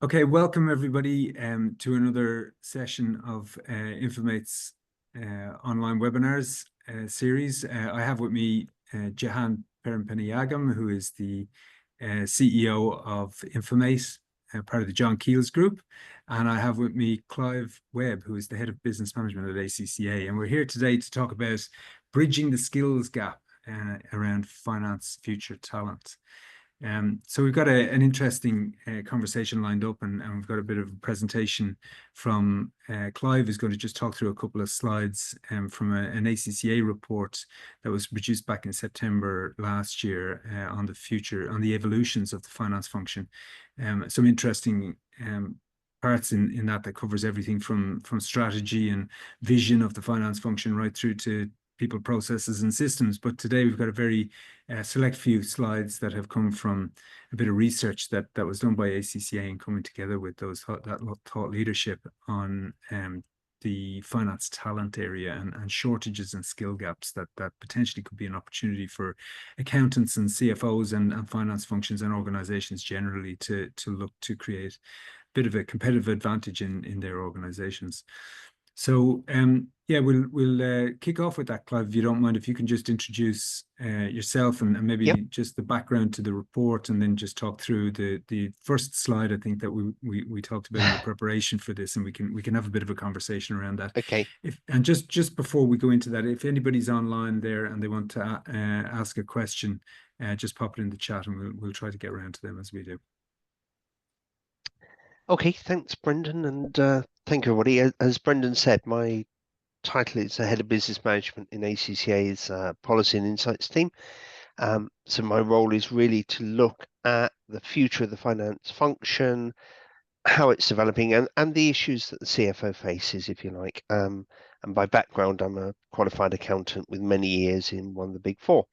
Okay, welcome everybody to another session of Infomate's online webinars series. I have with me Jehan Perinpanayagam, who is the CEO of Infomate, part of the John Keel's group. And I have with me Clive Webb, who is the head of business management at ACCA. And we're here today to talk about bridging the skills gap around finance future talent. So we've got an interesting conversation lined up, and we've got a bit of a presentation from Clive, who's going to just talk through a couple of slides from an ACCA report that was produced back in September last year on the evolutions of the finance function. Some interesting parts in that covers everything from strategy and vision of the finance function right through to people, processes, and systems. But today we've got a very select few slides that have come from a bit of research that was done by ACCA and coming together with that thought leadership on the finance talent area and shortages and skill gaps that potentially could be an opportunity for accountants and CFOs and finance functions and organizations generally to look to create a bit of a competitive advantage in their organizations. So yeah, we'll kick off with that, Clive, if you don't mind, if you can just introduce yourself and maybe just the background to the report, and then just talk through the first slide, I think, that we talked about in the preparation for this, and we can have a bit of a conversation around that. Okay. And just before we go into that, if anybody's online there and they want to ask a question, just pop it in the chat, and we'll try to get around to them as we do. Okay, thanks, Brendan, and thank you, everybody. As Brendan said, my title is the Head of Business Management in ACCA's Policy and Insights team. So my role is really to look at the future of the finance function, how it's developing, and the issues that the CFO faces, if you like. And by background, I'm a qualified accountant with many years in one of the Big Four.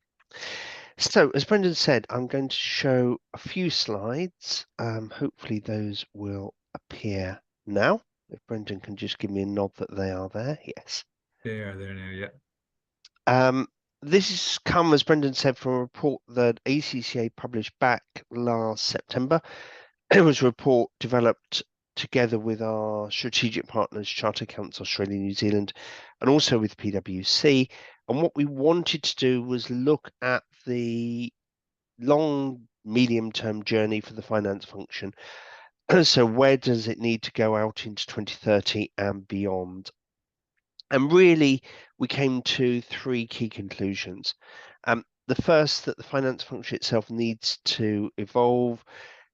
So, as Brendan said, I'm going to show a few slides. Hopefully those will appear now. If Brendan can just give me a nod that they are there. Yes. They are there now, yeah. This has come, as Brendan said, from a report that ACCA published back last September. It was a report developed together with our strategic partners, Chartered Accountants Australia, New Zealand, and also with PwC. And what we wanted to do was look at the long, medium-term journey for the finance function. So where does it need to go out into 2030 and beyond? And really, we came to three key conclusions. The first, that the finance function itself needs to evolve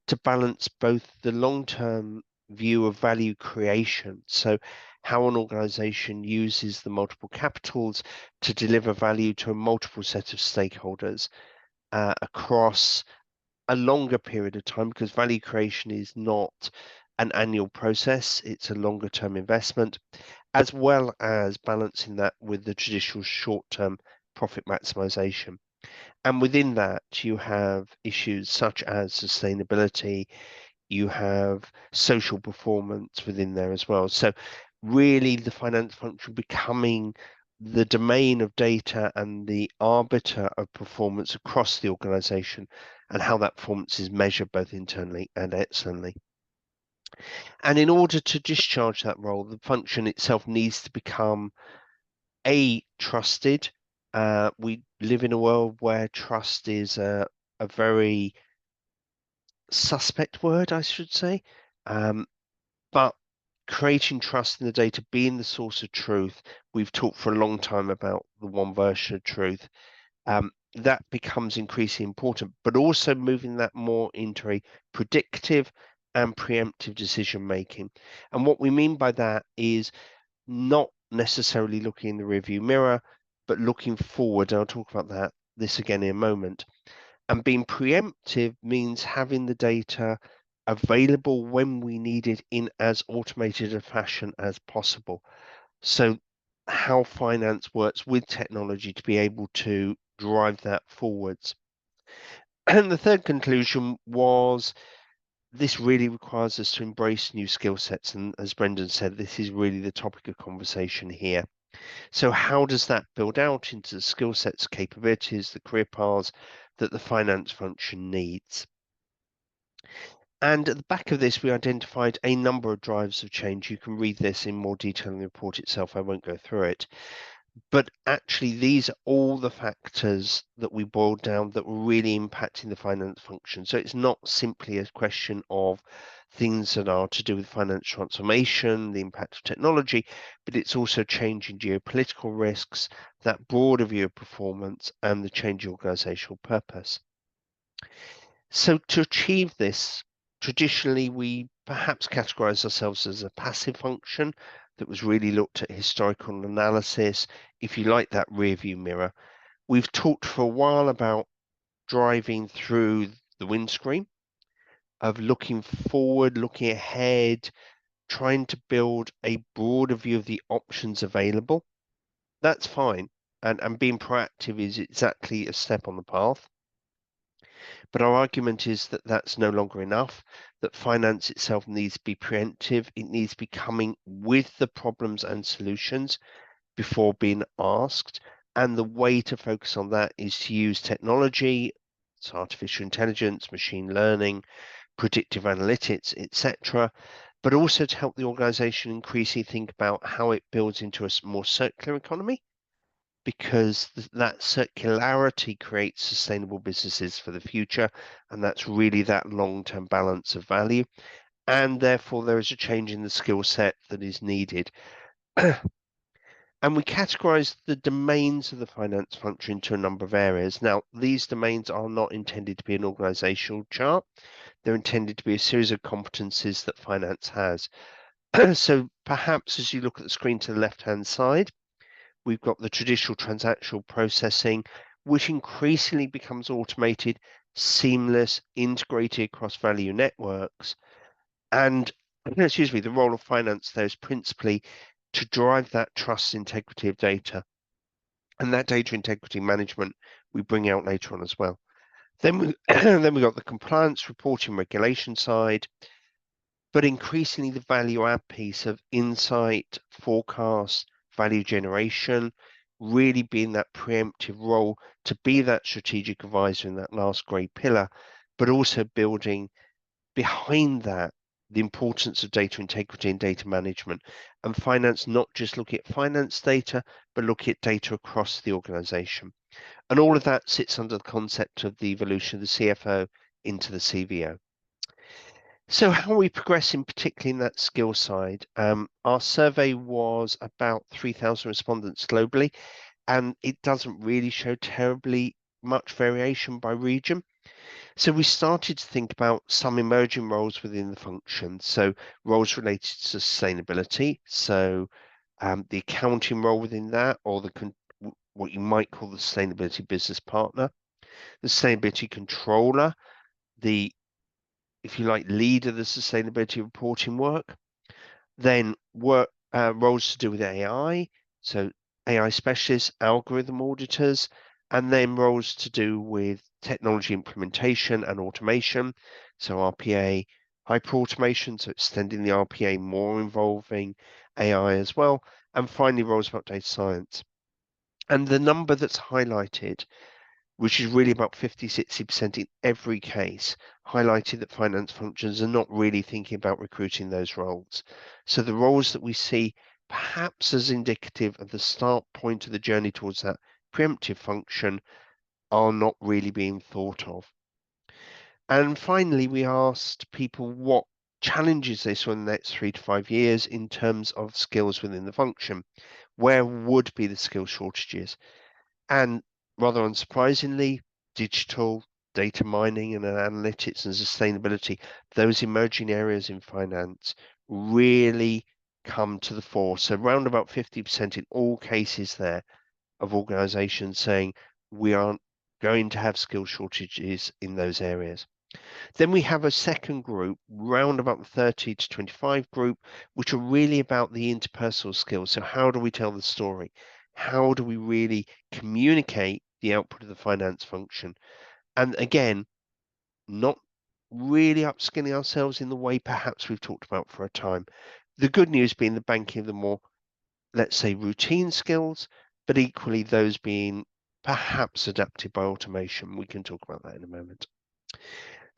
to balance both the long-term view of value creation, so how an organization uses the multiple capitals to deliver value to a multiple set of stakeholders across a longer period of time, because value creation is not an annual process, it's a longer term investment, as well as balancing that with the traditional short-term profit maximization. And within that, you have issues such as sustainability, you have social performance within there as well. So really the finance function becoming the domain of data and the arbiter of performance across the organization, and how that performance is measured both internally and externally. And in order to discharge that role, the function itself needs to become trusted. We live in a world where trust is a very suspect word, I should say. But creating trust in the data, being the source of truth, we've talked for a long time about the one version of truth. That becomes increasingly important, but also moving that more into a predictive and preemptive decision making. And what we mean by that is not necessarily looking in the rearview mirror, but looking forward. And I'll talk about this again in a moment. And being preemptive means having the data available when we need it in as automated a fashion as possible. So how finance works with technology to be able to drive that forwards. And the third conclusion was, this really requires us to embrace new skill sets. And as Brendan said, this is really the topic of conversation here. So how does that build out into the skill sets, capabilities, the career paths that the finance function needs? And at the back of this, we identified a number of drivers of change. You can read this in more detail in the report itself. I won't go through it. But actually, these are all the factors that we boiled down that were really impacting the finance function. So it's not simply a question of things that are to do with finance transformation, the impact of technology, but it's also changing geopolitical risks, that broader view of performance, and the change in organizational purpose. So to achieve this, traditionally, we perhaps categorize ourselves as a passive function that was really looked at historical analysis, if you like, that rear view mirror. We've talked for a while about driving through the windscreen, of looking forward, looking ahead, trying to build a broader view of the options available. That's fine. And being proactive is exactly a step on the path. But our argument is that that's no longer enough, that finance itself needs to be preemptive. It needs to be coming with the problems and solutions before being asked. And the way to focus on that is to use technology, so artificial intelligence, machine learning, predictive analytics, etc., but also to help the organization increasingly think about how it builds into a more circular economy, because that circularity creates sustainable businesses for the future, and that's really that long-term balance of value. And therefore, there is a change in the skill set that is needed. And we categorize the domains of the finance function into a number of areas. Now, these domains are not intended to be an organizational chart. They're intended to be a series of competencies that finance has. So perhaps as you look at the screen to the left-hand side, we've got the traditional transactional processing, which increasingly becomes automated, seamless, integrated across value networks. And excuse me, the role of finance there is principally to drive that trust integrity of data. And that data integrity management we bring out later on as well. Then we then we got the compliance reporting regulation side, but increasingly the value add piece of insight, forecast, value generation, really being that preemptive role to be that strategic advisor in that last grey pillar, but also building behind that the importance of data integrity and data management, and finance not just looking at finance data, but looking at data across the organization. And all of that sits under the concept of the evolution of the CFO into the CVO. So how are we progressing, particularly in that skill side? Our survey was about 3,000 respondents globally, and it doesn't really show terribly much variation by region. So we started to think about some emerging roles within the function. So roles related to sustainability. So the accounting role within that, or what you might call the sustainability business partner, the sustainability controller, the, if you like, lead of the sustainability reporting work. Then work roles to do with AI, so AI specialists, algorithm auditors, and then roles to do with technology implementation and automation, so RPA, hyper-automation, so extending the RPA more, involving AI as well, and finally roles about data science. And the number that's highlighted, which is really about 50-60% in every case, highlighted that finance functions are not really thinking about recruiting those roles. So the roles that we see perhaps as indicative of the start point of the journey towards that preemptive function are not really being thought of. And finally, we asked people what challenges they saw in the next 3 to 5 years in terms of skills within the function. Where would be the skill shortages? And rather unsurprisingly, digital, data mining and analytics and sustainability, those emerging areas in finance really come to the fore. So around about 50% in all cases there of organizations saying we aren't going to have skill shortages in those areas. Then we have a second group, round about the 30 to 25 group, which are really about the interpersonal skills. So how do we tell the story? How do we really communicate the output of the finance function? And again, not really upskilling ourselves in the way perhaps we've talked about for a time. The good news being the banking of the more, let's say, routine skills, but equally those being perhaps adapted by automation. We can talk about that in a moment.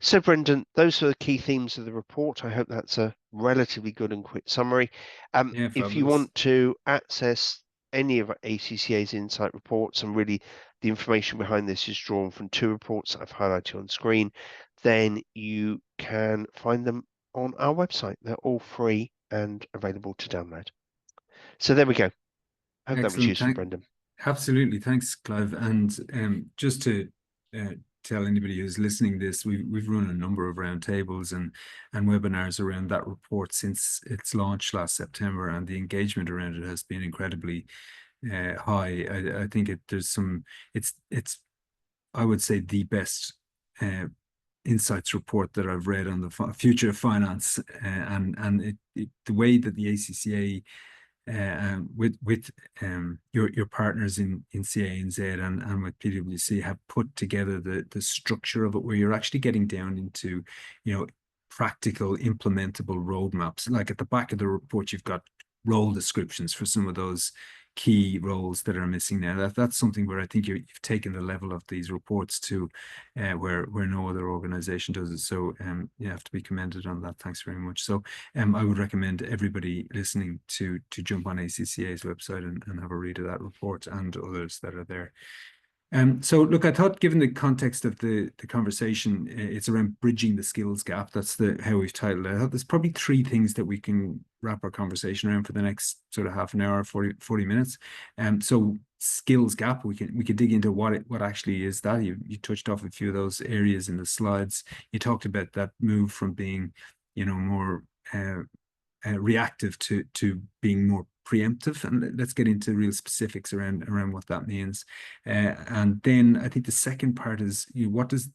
So, Brendan, those are the key themes of the report. I hope that's a relatively good and quick summary. Yeah, If you fabulous. want to access any of ACCA's insight reports, and really the information behind this is drawn from two reports I've highlighted on screen, then you can find them on our website. They're all free and available to download. So there we go. I hope that was Excellent. useful, Brendan. Absolutely. Thanks, Clive. And just to tell anybody who's listening to this, we've run a number of roundtables and webinars around that report since its launch last September, and the engagement around it has been incredibly high. I think it's I would say the best insights report that I've read on the future of finance, and the way that the ACCA with your partners in CANZ and with PwC have put together the structure of it, where you're actually getting down into, practical implementable roadmaps. Like at the back of the report, you've got role descriptions for some of those key roles that are missing now. That's something where I think you've taken the level of these reports to where no other organization does it. So you have to be commended on that. Thanks very much. So I would recommend everybody listening to jump on ACCA's website and have a read of that report and others that are there. So look, I thought, given the context of the conversation, it's around bridging the skills gap. That's how we've titled it. I thought there's probably three things that we can wrap our conversation around for the next sort of half an hour, 40 minutes. So skills gap, we could dig into what actually is that. You touched off a few of those areas in the slides. You talked about that move from being, more reactive to being more preemptive, and let's get into real specifics around what that means. And then I think the second part is, what does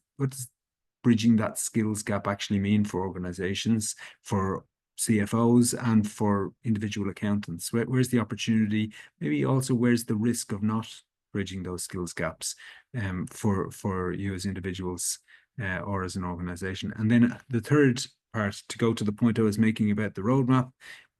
bridging that skills gap actually mean for organizations, for CFOs, and for individual accountants? Where's the opportunity? Maybe also where's the risk of not bridging those skills gaps for you as individuals or as an organization? And then the third part, to go to the point I was making about the roadmap.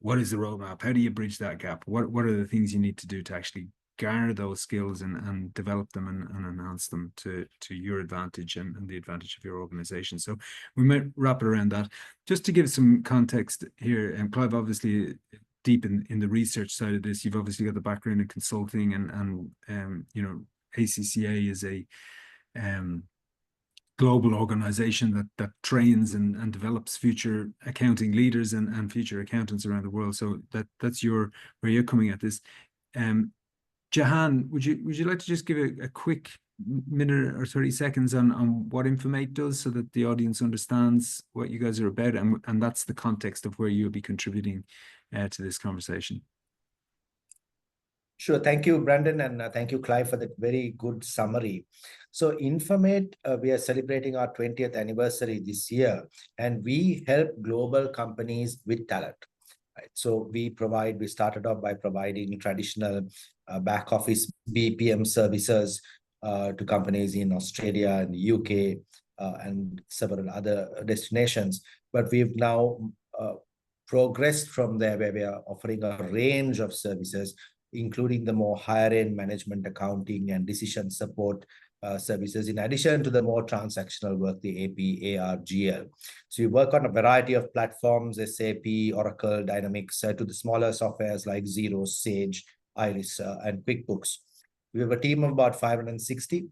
What is the roadmap? How do you bridge that gap? What are the things you need to do to actually garner those skills and develop them and enhance them to your advantage and the advantage of your organization? So we might wrap it around that. Just to give some context here, and Clive, obviously deep in the research side of this, you've obviously got the background in consulting, and ACCA is a global organization that trains and develops future accounting leaders and future accountants around the world. So that's where you're coming at this. Jehan, would you like to just give a quick minute or 30 seconds on what Infomate does, so that the audience understands what you guys are about, and that's the context of where you'll be contributing to this conversation? Sure. Thank you, Brandon, and thank you, Clive, for that very good summary. So Infomate, we are celebrating our 20th anniversary this year, and we help global companies with talent. Right. So we started off by providing traditional back office BPM services to companies in Australia and UK and several other destinations. But we've now progressed from there, where we are offering a range of services, including the more higher-end management accounting and decision support services, in addition to the more transactional work, the AP, AR, GL. So we work on a variety of platforms, SAP, Oracle, Dynamics, to the smaller softwares like Xero, Sage, Iris, and QuickBooks. We have a team of about 560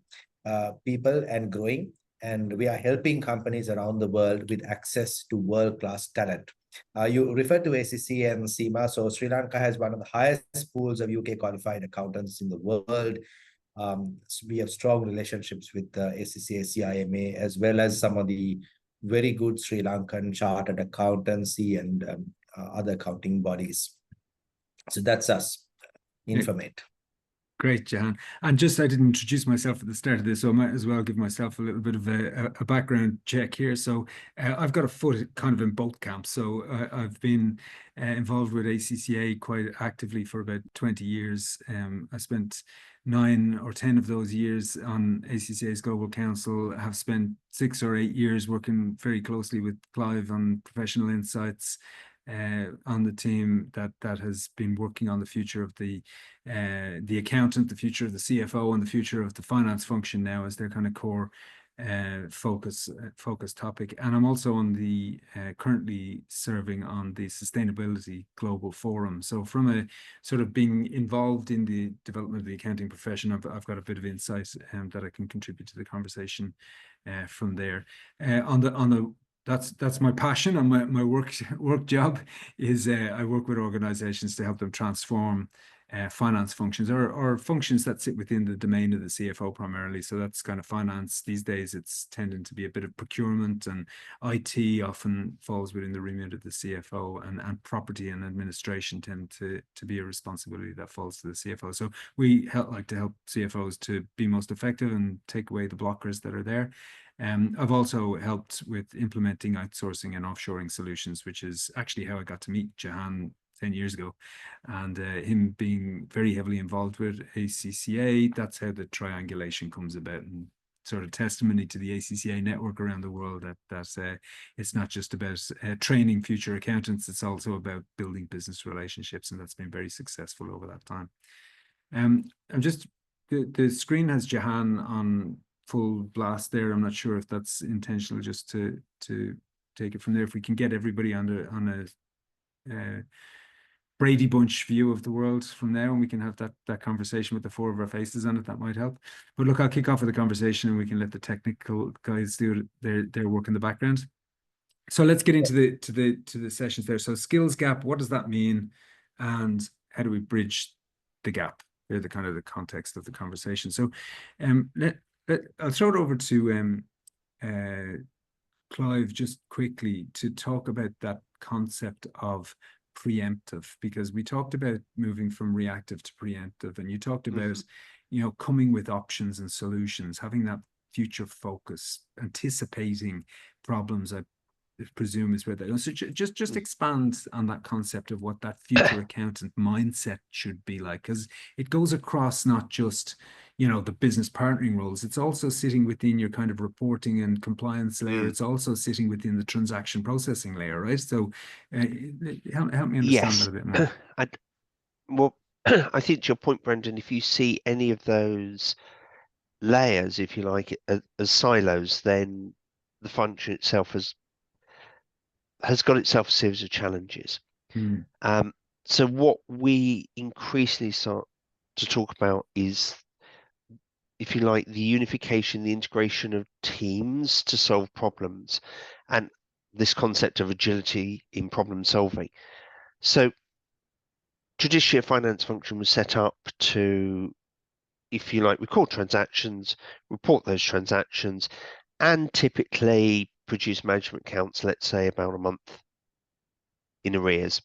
people and growing, and we are helping companies around the world with access to world-class talent. You referred to ACC and CIMA. So Sri Lanka has one of the highest pools of UK qualified accountants in the world. So we have strong relationships with ACCA, CIMA, as well as some of the very good Sri Lankan chartered accountancy and other accounting bodies. So that's us, Infomate. Great, Jehan. And I didn't introduce myself at the start of this, so I might as well give myself a little bit of a background check here. So I've got a foot kind of in both camps. So I've been involved with ACCA quite actively for about 20 years. I spent 9 or 10 of those years on ACCA's Global Council. I have spent 6 or 8 years working very closely with Clive on professional insights on the team that has been working on the future of the accountant, the future of the CFO, and the future of the finance function now as their kind of core focus topic, and I'm also on the currently serving on the Sustainability Global Forum. So from a sort of being involved in the development of the accounting profession, I've got a bit of insight that I can contribute to the conversation from there. That's my passion, and my work job is I work with organizations to help them transform finance functions or functions that sit within the domain of the CFO primarily. So that's kind of finance. These days, it's tending to be a bit of procurement, and IT often falls within the remit of the CFO, and property and administration tend to be a responsibility that falls to the CFO. So we like to help CFOs to be most effective and take away the blockers that are there. I've also helped with implementing outsourcing and offshoring solutions, which is actually how I got to meet Jehan 10 years ago, and him being very heavily involved with ACCA. That's how the triangulation comes about, and sort of testimony to the ACCA network around the world that it's not just about training future accountants, it's also about building business relationships, and that's been very successful over that time. I'm just, the screen has Jehan on full blast there. I'm not sure if that's intentional, just to take it from there. If we can get everybody on a Brady Bunch view of the world from now, and we can have that conversation with the four of our faces on it, that might help. But look, I'll kick off with the conversation, and we can let the technical guys do their work in the background. So let's get into the sessions there. So skills gap, what does that mean, and how do we bridge the gap? They're the kind of the context of the conversation. So I'll throw it over to Clive just quickly to talk about that concept of preemptive, because we talked about moving from reactive to preemptive, and you talked about coming with options and solutions, having that future focus, anticipating problems. I presume is where they go. So just expand on that concept of what that future accountant mindset should be like, because it goes across not just the business partnering roles. It's also sitting within your kind of reporting and compliance layer. It's also sitting within the transaction processing layer, right? So help me understand that a bit more. Well, I think to your point, Brendon, if you see any of those layers, if you like, as silos, then the function itself has got itself a series of challenges. So what we increasingly start to talk about is, if you like, the unification, the integration of teams to solve problems, and this concept of agility in problem solving. So traditionally, a finance function was set up to, if you like, record transactions, report those transactions, and typically produce management accounts, let's say about a month in arrears.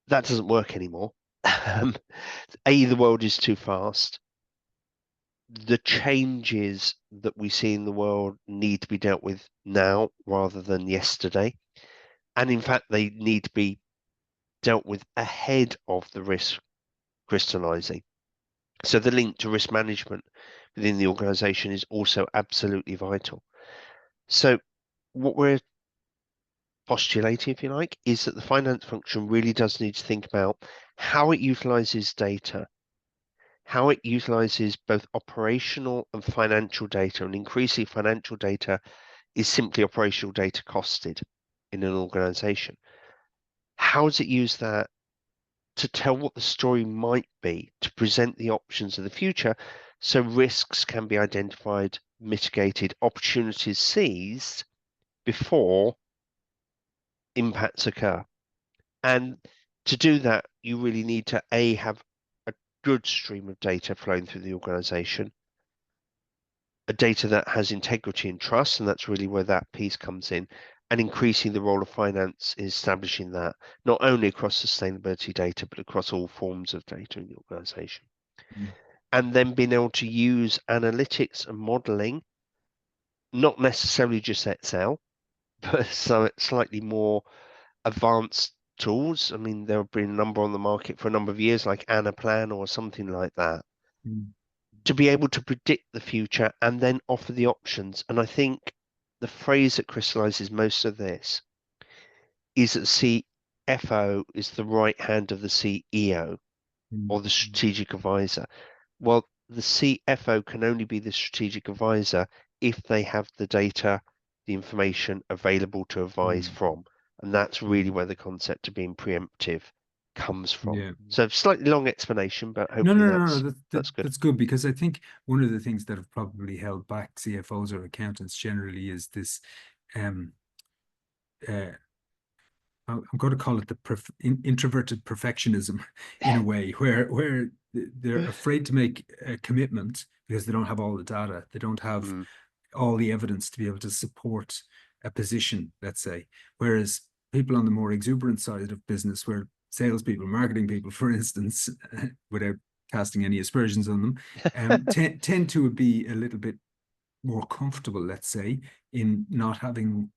That doesn't work anymore. The world is too fast. The changes that we see in the world need to be dealt with now rather than yesterday. And in fact, they need to be dealt with ahead of the risk crystallizing. So the link to risk management within the organization is also absolutely vital. So what we're postulating, if you like, is that the finance function really does need to think about how it utilizes data, how it utilizes both operational and financial data, and increasingly financial data is simply operational data costed in an organization. How does it use that to tell what the story might be, to present the options of the future, so risks can be identified, mitigated, opportunities seized before impacts occur? And to do that, you really need to have a good stream of data flowing through the organization, a data that has integrity and trust, and that's really where that piece comes in, and increasing the role of finance in establishing that, not only across sustainability data, but across all forms of data in the organization. And then being able to use analytics and modeling, not necessarily just Excel, but so slightly more advanced tools. I mean, there have been a number on the market for a number of years, like Anaplan or something like that, to be able to predict the future and then offer the options. And I think the phrase that crystallizes most of this is that CFO is the right hand of the CEO or the strategic advisor. Well, the CFO can only be the strategic advisor if they have the data, the information available to advise from. And that's really where the concept of being preemptive comes from. Yeah. So slightly long explanation, but No, hopefully that's good. That's good, because I think one of the things that have probably held back CFOs or accountants generally is this I'm going to call it the introverted perfectionism in a way, where they're afraid to make a commitment because they don't have all the data. They don't have all the evidence to be able to support a position, let's say. Whereas people on the more exuberant side of business, where salespeople, marketing people, for instance, without casting any aspersions on them, tend to be a little bit more comfortable, let's say, in not having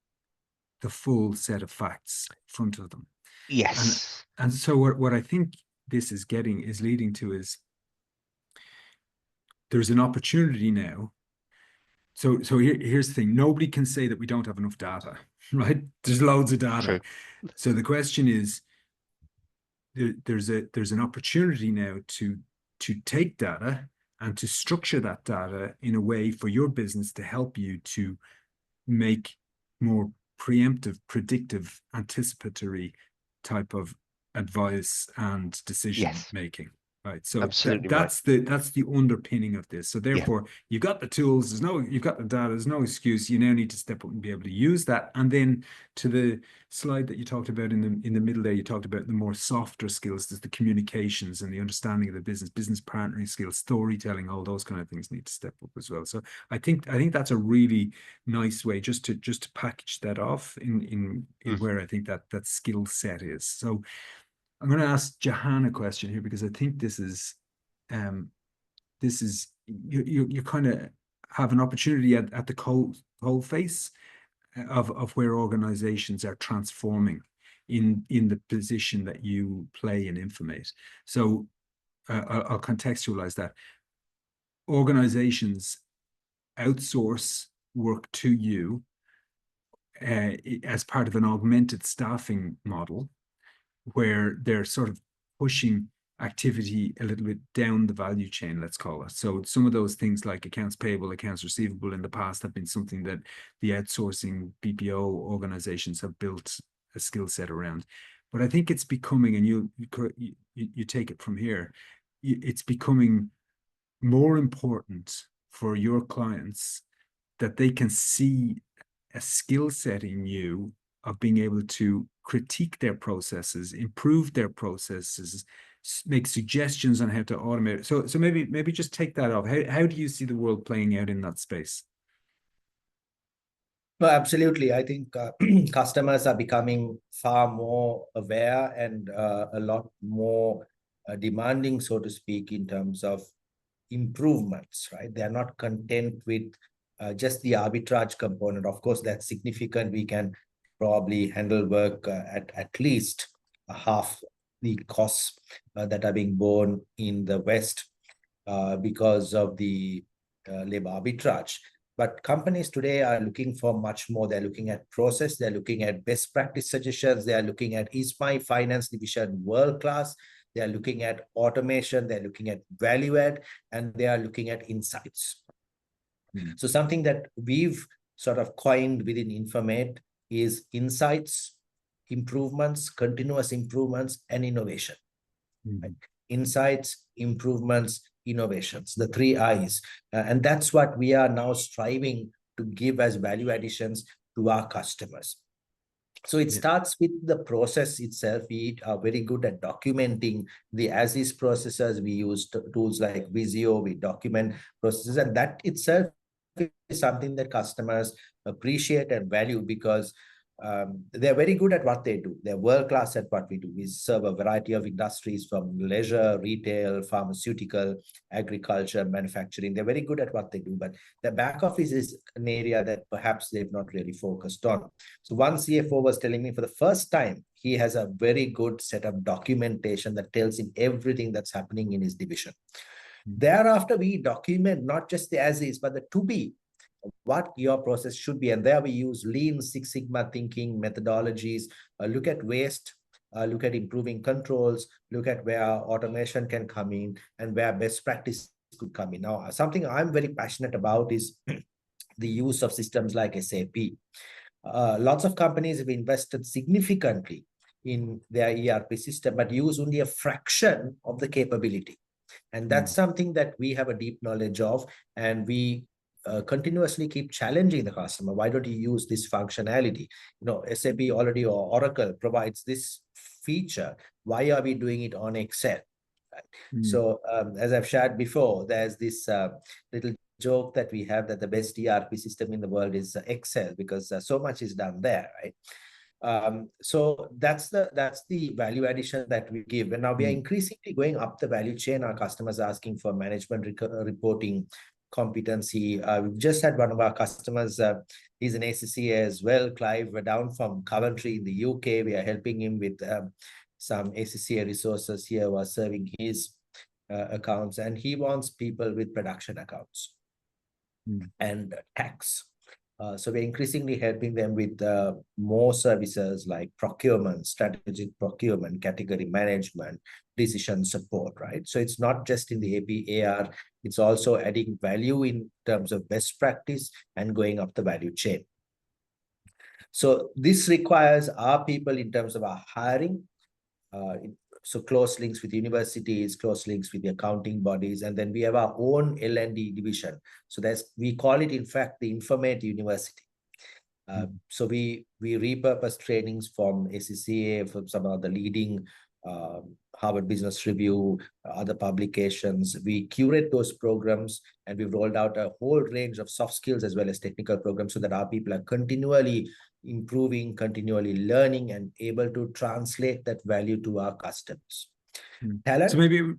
the full set of facts in front of them. Yes. And so what I think this is leading to is there's an opportunity now. So here's the thing. Nobody can say that we don't have enough data, right? There's loads of data. True. So the question is, there's an opportunity now to take data and to structure that data in a way for your business to help you to make more preemptive, predictive, anticipatory type of advice and decision making. Right. So that's the underpinning of this. So therefore, you've got the tools, you've got the data, there's no excuse. You now need to step up and be able to use that. And then to the slide that you talked about in the middle there, you talked about the more softer skills, there's the communications and the understanding of the business partnering skills, storytelling, all those kind of things need to step up as well. So I think that's a really nice way just to package that off in where I think that skill set is. So I'm going to ask Jehan a question here, because I think this is you kind of have an opportunity at the coal face of where organizations are transforming in the position that you play in Infomate. So I'll contextualize that. Organizations outsource work to you as part of an augmented staffing model, where they're sort of pushing activity a little bit down the value chain, let's call it. So some of those things like accounts payable, accounts receivable in the past have been something that the outsourcing BPO organizations have built a skill set around. But I think it's becoming, and you take it from here, it's becoming more important for your clients that they can see a skill set in you of being able to critique their processes, improve their processes, make suggestions on how to automate. So maybe just take that off. How do you see the world playing out in that space? No, absolutely. I think customers are becoming far more aware and a lot more demanding, so to speak, in terms of improvements, right? They're not content with just the arbitrage component. Of course, that's significant. We can probably handle work at least half the costs that are being borne in the West because of the labor arbitrage. But companies today are looking for much more. They're looking at process. They're looking at best practice suggestions. They're looking at, is my finance division world-class? They're looking at automation. They're looking at value add, and they are looking at insights. So something that we've sort of coined within Infomate is insights, improvements, continuous improvements, and innovation. Right? Insights, improvements, innovations, the 3 I's. And that's what we are now striving to give as value additions to our customers. So it starts with the process itself. We are very good at documenting the as-is processes. We use tools like Visio. We document processes, and that itself is something that customers appreciate and value, because they're very good at what they do. They're world-class at what we do. We serve a variety of industries, from leisure, retail, pharmaceutical, agriculture, manufacturing. They're very good at what they do, but the back office is an area that perhaps they've not really focused on. So one CFO was telling me, for the first time, he has a very good set of documentation that tells him everything that's happening in his division. Thereafter, we document not just the as-is, but the to-be, what your process should be. And there we use Lean Six Sigma thinking methodologies, look at waste, look at improving controls, look at where automation can come in, and where best practices could come in. Now, something I'm very passionate about is the use of systems like SAP. Lots of companies have invested significantly in their ERP system, but use only a fraction of the capability. And that's something that we have a deep knowledge of, and we continuously keep challenging the customer. Why don't you use this functionality? SAP already, or Oracle provides this feature. Why are we doing it on Excel? Right? So as I've shared before, there's this little joke that we have that the best ERP system in the world is Excel, because so much is done there, right? So that's the value addition that we give. And now we are increasingly going up the value chain. Our customers are asking for management reporting competency. We've just had one of our customers, he's an ACCA as well, Clive, down from Coventry in the UK. We are helping him with some ACCA resources here who are serving his accounts, and he wants people with production accounts and tax. So we're increasingly helping them with more services like procurement, strategic procurement, category management, decision support, right? So it's not just in the AP/AR, it's also adding value in terms of best practice and going up the value chain. So this requires our people in terms of our hiring, so close links with universities, close links with the accounting bodies, and then we have our own L&D division. So we call it, in fact, the Infomate University. So we repurpose trainings from ACCA, from some of the leading Harvard Business Review, other publications. We curate those programs, and we've rolled out a whole range of soft skills as well as technical programs so that our people are continually improving, continually learning, and able to translate that value to our customers. So maybe,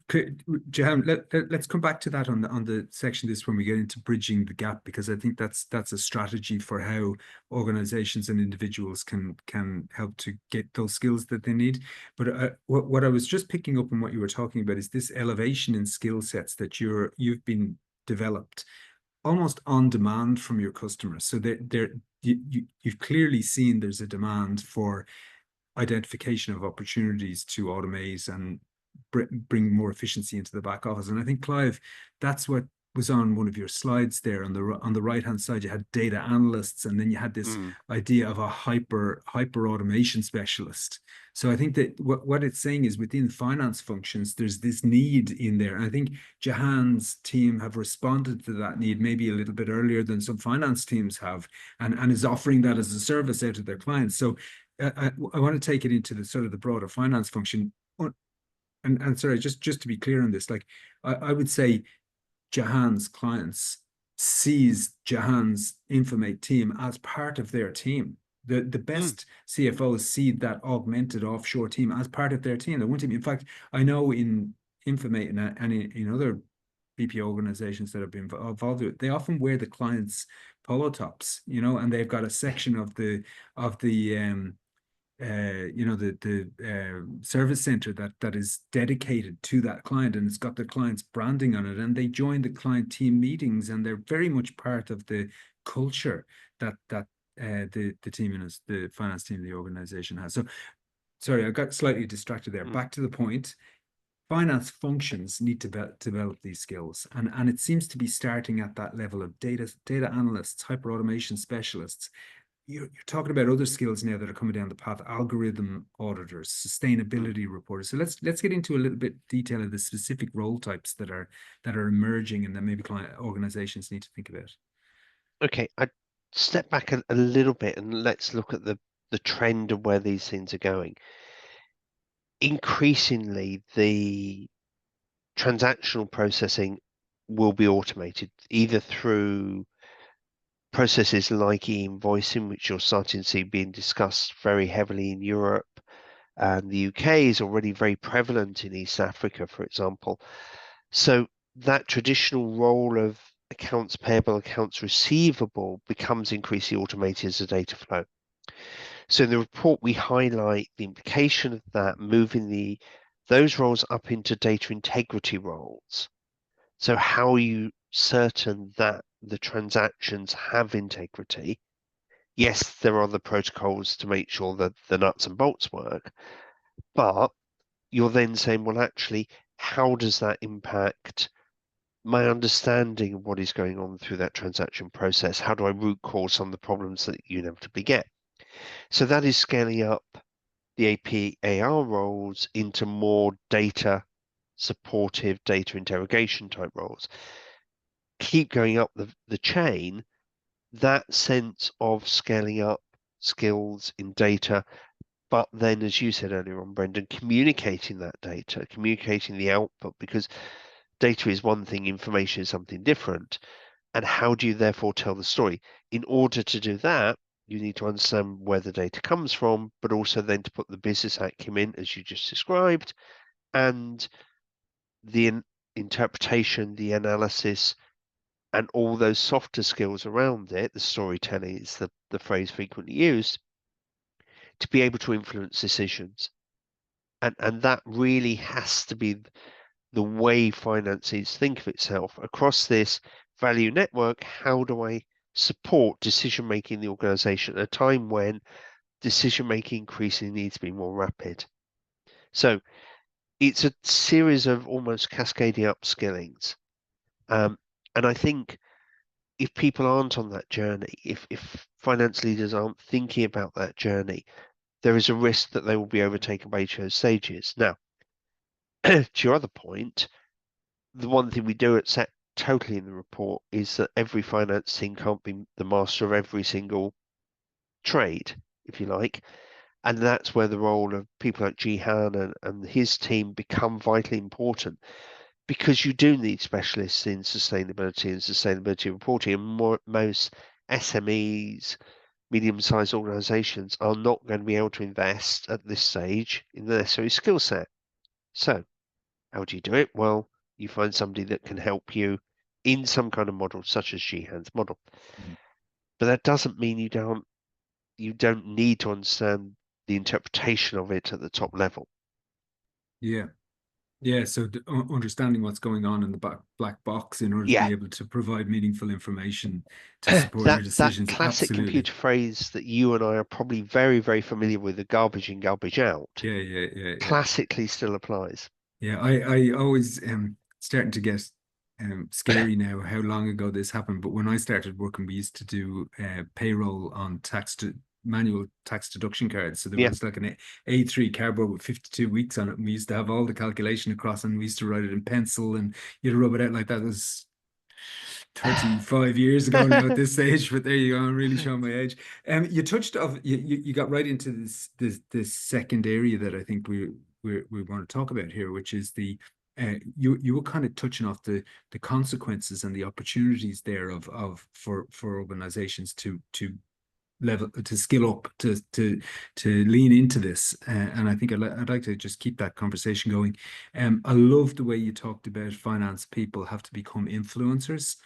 Jehan, let's come back to that on the section this when we get into bridging the gap, because I think that's a strategy for how organizations and individuals can help to get those skills that they need. But what I was just picking up on what you were talking about is this elevation in skill sets that you've been developed almost on demand from your customers. So you've clearly seen there's a demand for identification of opportunities to automate and bring more efficiency into the back office. And I think, Clive, that's what was on one of your slides there. On the right hand side, you had data analysts, and then you had this idea of a hyper automation specialist. So I think that what it's saying is within finance functions, there's this need in there. And I think Jehan's team have responded to that need maybe a little bit earlier than some finance teams have, and is offering that as a service out to their clients. So I want to take it into the sort of the broader finance function. And sorry, just to be clear on this, like I would say Jehan's clients sees Jehan's Infomate team as part of their team. The best CFOs see that augmented offshore team as part of their team. They want to be. In fact, I know in Infomate and in other BPO organizations that have been involved with it, they often wear the client's polo tops, and they've got a section of the service center that is dedicated to that client, and it's got the client's branding on it, and they join the client team meetings, and they're very much part of the culture that the team and the finance team of the organization has. So sorry, I got slightly distracted there. Back to the point. Finance functions need to develop these skills, and it seems to be starting at that level of data analysts, hyper automation specialists. You're talking about other skills now that are coming down the path: algorithm auditors, sustainability reporters. So let's get into a little bit detail of the specific role types that are emerging and that maybe client organizations need to think about. Okay, I step back a little bit and let's look at the trend of where these things are going. Increasingly, the transactional processing will be automated either through processes like e-invoicing, which you're starting to see being discussed very heavily in Europe, and the UK is already very prevalent in East Africa, for example. So that traditional role of accounts payable, accounts receivable becomes increasingly automated as a data flow. So in the report, we highlight the implication of that, moving those roles up into data integrity roles. So how are you certain that the transactions have integrity? Yes, there are the protocols to make sure that the nuts and bolts work, but you're then saying, well, actually, how does that impact my understanding of what is going on through that transaction process. How do I root cause some of the problems that you inevitably get? So that is scaling up the APAR roles into more data supportive, data interrogation type roles. Keep going up the chain, that sense of scaling up skills in data, but then, as you said earlier on, Brendon, communicating that data, communicating the output, because data is one thing, information is something different. And how do you therefore tell the story? In order to do that, you need to understand where the data comes from, but also then to put the business acumen, as you just described, and the interpretation, the analysis, and all those softer skills around it. The storytelling is the phrase frequently used, to be able to influence decisions. And that really has to be the way finances think of itself across this value network. How do I support decision making in the organization at a time when decision making increasingly needs to be more rapid? So it's a series of almost cascading upskillings. And I think if people aren't on that journey, if finance leaders aren't thinking about that journey, there is a risk that they will be overtaken by each of those stages. Now, to your other point, the one thing we do at set totally in the report is that every finance team can't be the master of every single trade, if you like. And that's where the role of people like Jehan and his team become vitally important, because you do need specialists in sustainability and sustainability reporting. And most SMEs, medium-sized organizations, are not going to be able to invest at this stage in the necessary skill set. So how do you do it? Well, you find somebody that can help you in some kind of model, such as Sheehan's model. But that doesn't mean you don't need to understand the interpretation of it at the top level. Yeah. Yeah, so understanding what's going on in the black box in order to Yeah, be able to provide meaningful information to support your that decisions. classic Absolutely. computer phrase that you and I are probably very, very familiar with, the garbage in, garbage out, Yeah. classically still applies. Yeah, I always starting to get scary now how long ago this happened. But when I started working, we used to do payroll on manual tax deduction cards. So there Yeah. was like an A3 cardboard with 52 weeks on it, and we used to have all the calculation across, and we used to write it in pencil, and you'd rub it out like that. It was 35 years ago now at this stage, but there you go. I'm really showing my age. You touched off, you got right into this second area that I think we want to talk about here, which is you were kind of touching off the consequences and the opportunities there for organizations to skill up to lean into this, and I think I'd like to just keep that conversation going. I love the way you talked about finance people have to become influencers,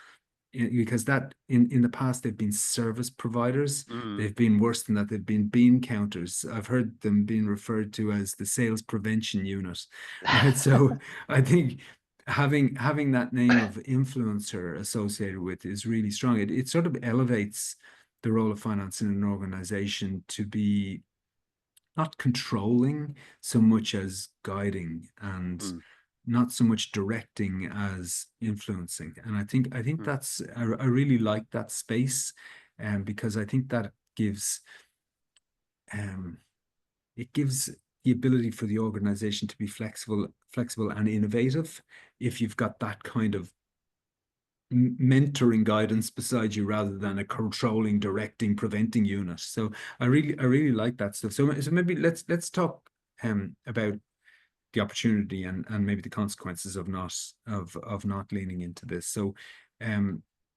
because that in the past they've been service providers. They've been worse than that. They've been bean counters. I've heard them being referred to as the sales prevention unit, right? So I think having that name of influencer associated with is really strong. It sort of elevates the role of finance in an organization to be not controlling so much as guiding, and not so much directing as influencing. And I think that's I really like that space, because I think that gives it gives the ability for the organization to be flexible and innovative if you've got that kind of mentoring guidance beside you rather than a controlling, directing, preventing unit. So I really like that stuff. So maybe let's talk about the opportunity and maybe the consequences of not leaning into this. So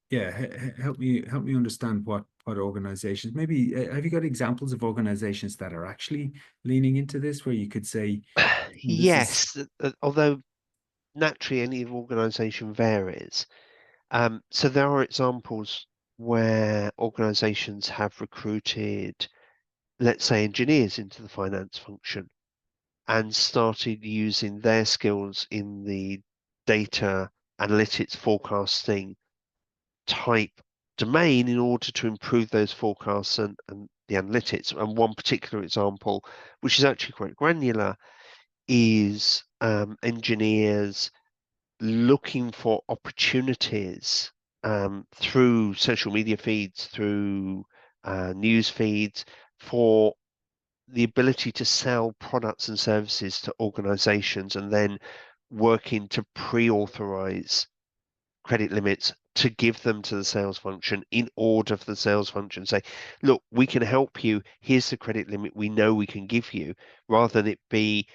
yeah, help me understand what organizations, maybe have you got examples of organizations that are actually leaning into this, where you could say this is Yes, although naturally any organization varies. So there are examples where organizations have recruited, let's say, engineers into the finance function and started using their skills in the data analytics forecasting type domain in order to improve those forecasts and the analytics. And one particular example, which is actually quite granular, is engineers looking for opportunities through social media feeds, through news feeds, for the ability to sell products and services to organizations, and then working to pre-authorize credit limits to give them to the sales function in order for the sales function to say, look, we can help you, here's the credit limit we know we can give you, rather than it be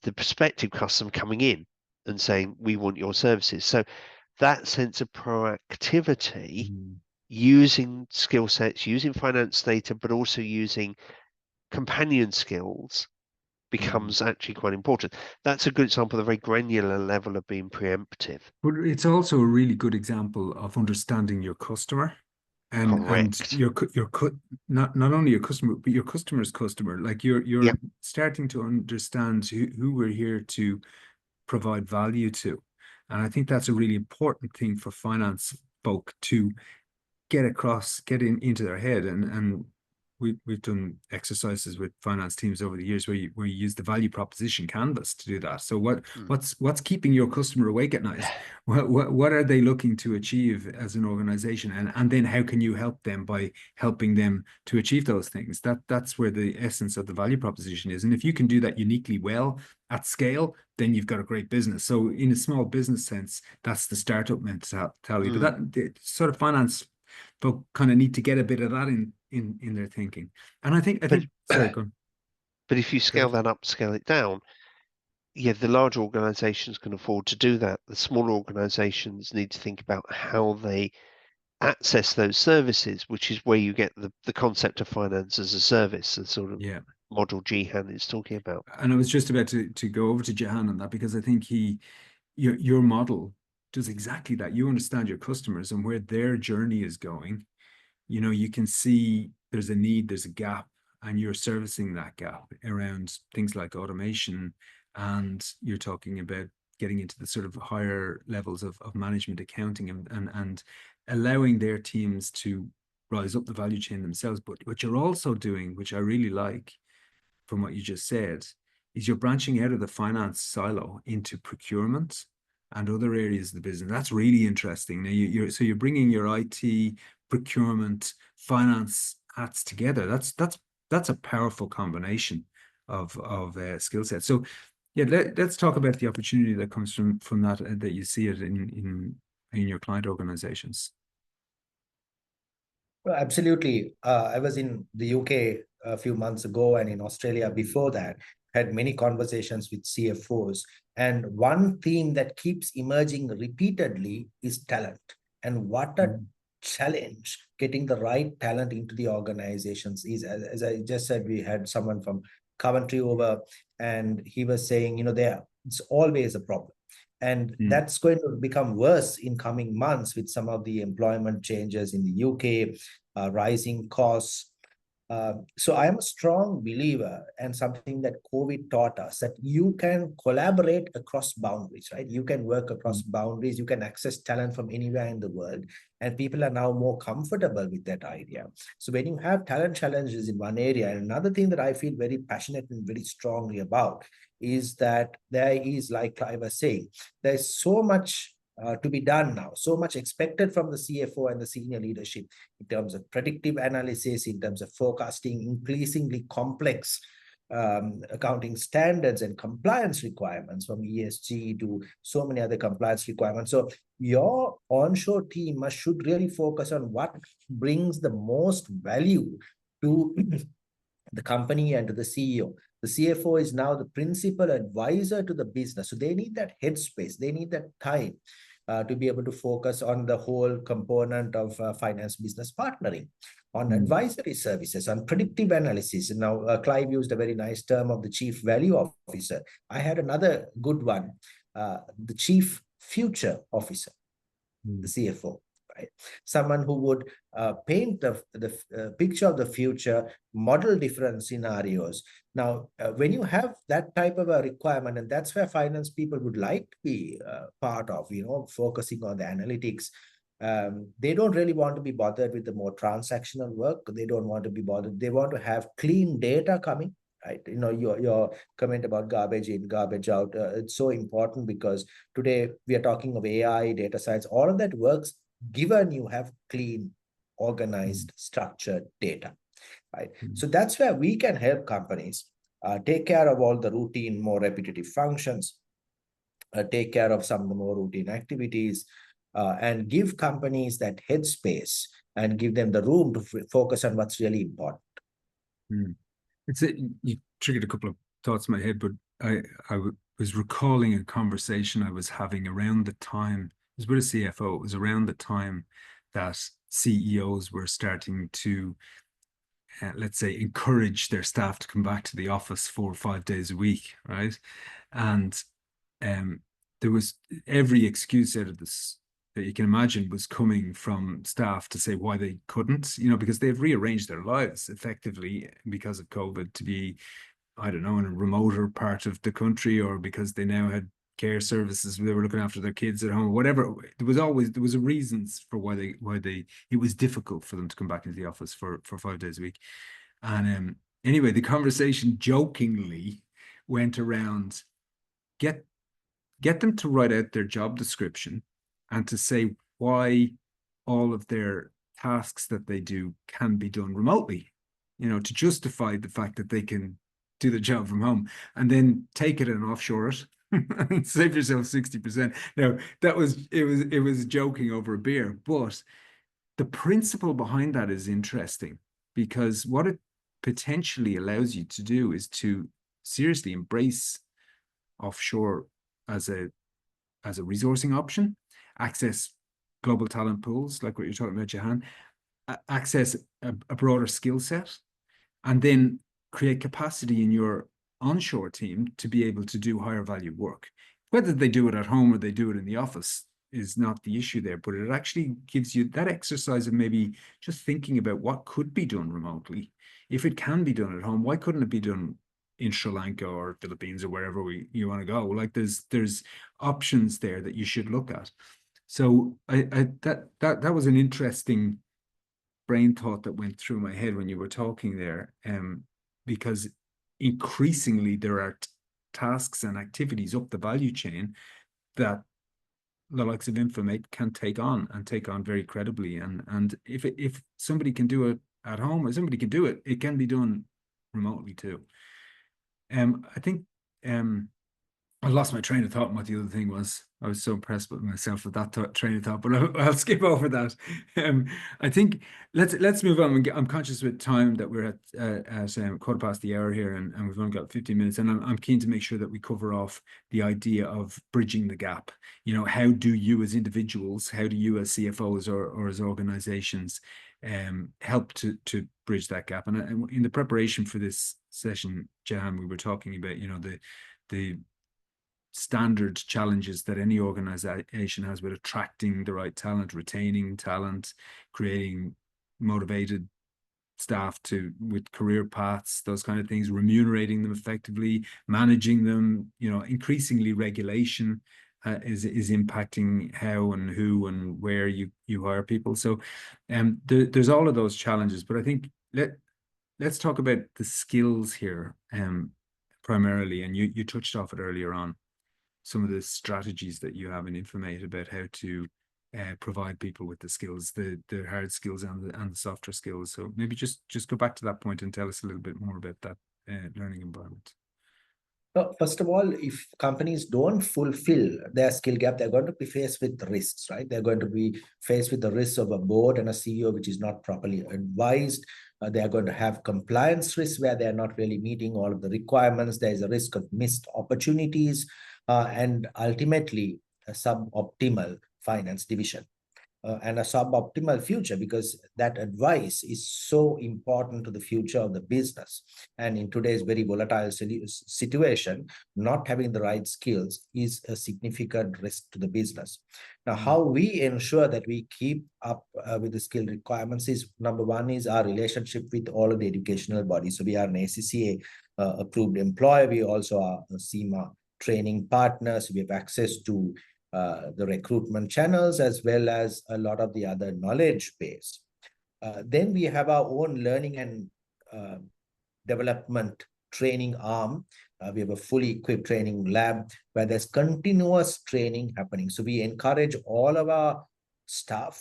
the prospective customer coming in and saying, we want your services. So that sense of proactivity, using skill sets, using finance data, but also using companion skills becomes actually quite important. That's a good example of a very granular level of being preemptive. But it's also a really good example of understanding your customer and Correct. not only your customer, but your customer's customer. Like you're Yep. starting to understand who we're here to provide value to. And I think that's a really important thing for finance folk to get into their head. And we've done exercises with finance teams over the years where you use the value proposition canvas to do that. So what's keeping your customer awake at night? What are they looking to achieve as an organization? And then how can you help them by helping them to achieve those things? That's where the essence of the value proposition is. And if you can do that uniquely well at scale, then you've got a great business. So in a small business sense, that's the startup mentality. But that sort of finance folk kind of need to get a bit of that in their thinking. And I think sorry, go on. But if you scale that up, scale it down, yeah, the large organizations can afford to do that. The smaller organizations need to think about how they access those services, which is where you get the concept of finance as a service, the sort of model Jehan is talking about. And I was just about to go over to Jehan on that, because I think your model does exactly that. You understand your customers and where their journey is going. You know, you can see there's a need, there's a gap, and you're servicing that gap around things like automation. And you're talking about getting into the sort of higher levels of management accounting and allowing their teams to rise up the value chain themselves. But what you're also doing, which I really like from what you just said, is you're branching out of the finance silo into procurement and other areas of the business. That's really interesting. Now you're bringing your IT, procurement, finance hats together. That's a powerful combination of skill sets. So yeah, let's talk about the opportunity that comes from that you see it in your client organizations. Well, absolutely. I was in the UK a few months ago and in Australia before that, had many conversations with CFOs. And one theme that keeps emerging repeatedly is talent. And what a challenge getting the right talent into the organizations is. As I just said, we had someone from Coventry over, and he was saying, it's always a problem. And that's going to become worse in coming months with some of the employment changes in the UK, rising costs. So I am a strong believer, and something that COVID taught us, that you can collaborate across boundaries, right? You can work across boundaries, you can access talent from anywhere in the world, and people are now more comfortable with that idea. So when you have talent challenges in one area, and another thing that I feel very passionate and very strongly about is that there is, like Clive was saying, there's so much to be done now, so much expected from the CFO and the senior leadership in terms of predictive analysis, in terms of forecasting, increasingly complex accounting standards and compliance requirements, from ESG to so many other compliance requirements. So your onshore team should really focus on what brings the most value to the company and to the CEO. The CFO is now the principal advisor to the business. So they need that headspace. They need that time to be able to focus on the whole component of finance business partnering, on advisory services, on predictive analysis. And now Clive used a very nice term of the chief value officer. I had another good one, the chief future officer, the CFO. Right? Someone who would paint the picture of the future, model different scenarios. Now, when you have that type of a requirement, and that's where finance people would like to be part of, focusing on the analytics. They don't really want to be bothered with the more transactional work. They don't want to be bothered. They want to have clean data coming, right? Your comment about garbage in, garbage out, it's so important because today we are talking of AI, data science, all of that works given you have clean, organized, structured data, right? So that's where we can help companies take care of all the routine, more repetitive functions, take care of some of the more routine activities, and give companies that headspace and give them the room to focus on what's really important. You triggered a couple of thoughts in my head, but I was recalling a conversation I was having around the time, it was with a CFO, it was around the time that CEOs were starting to, let's say, encourage their staff to come back to the office 4 or 5 days a week, right? And there was every excuse out of this that you can imagine was coming from staff to say why they couldn't, because they've rearranged their lives effectively because of COVID to be, I don't know, in a remoter part of the country, or because they now had care services, they were looking after their kids at home, whatever. There was a reasons for why it was difficult for them to come back into the office for 5 days a week. And anyway, the conversation jokingly went around, get them to write out their job description and to say why all of their tasks that they do can be done remotely, to justify the fact that they can do the job from home, and then take it and offshore it and save yourself 60%. Now, it was joking over a beer, but the principle behind that is interesting, because what it potentially allows you to do is to seriously embrace offshore as a resourcing option, access global talent pools, like what you're talking about, Jehan, access a broader skill set, and then create capacity in your onshore team to be able to do higher value work. Whether they do it at home or they do it in the office is not the issue there, but it actually gives you that exercise of maybe just thinking about what could be done remotely. If it can be done at home, why couldn't it be done in Sri Lanka or Philippines or wherever you want to go? Like there's options there that you should look at. So that was an interesting brain thought that went through my head when you were talking there, because increasingly there are tasks and activities up the value chain that the likes of Infomate can take on very credibly. And if somebody can do it at home, or somebody can do it, it can be done remotely too. I think I lost my train of thought and what the other thing was. I was so impressed with myself with that train of thought, but I'll skip over that. I think let's move on. I'm conscious with time that we're at quarter past the hour here, and we've only got 15 minutes, and I'm keen to make sure that we cover off the idea of bridging the gap. How do you as individuals, how do you as CFOs or as organizations help to bridge that gap? And in the preparation for this session, Jehan, we were talking about, the standard challenges that any organization has with attracting the right talent, retaining talent, creating motivated staff with career paths, those kind of things, remunerating them effectively, managing them. Increasingly regulation is impacting how and who and where you hire people. So there's all of those challenges, but I think let's talk about the skills here primarily, and you touched off it earlier on, some of the strategies that you have in Infomate about how to provide people with the skills, the hard skills and the softer skills. So maybe just go back to that point and tell us a little bit more about that learning environment. So first of all, if companies don't fulfill their skill gap, they're going to be faced with risks, right? They're going to be faced with the risks of a board and a CEO which is not properly advised. They're going to have compliance risks where they're not really meeting all of the requirements. There is a risk of missed opportunities, and ultimately a suboptimal finance division. And a suboptimal future, because that advice is so important to the future of the business. And in today's very volatile situation, not having the right skills is a significant risk to the business. Now, how we ensure that we keep up with the skill requirements is, number one, is our relationship with all of the educational bodies. So we are an ACCA approved employer. We also are a CIMA training partners. We have access to the recruitment channels as well as a lot of the other knowledge base. Then we have our own learning and development training arm. We have a fully equipped training lab where there's continuous training happening. So we encourage all of our staff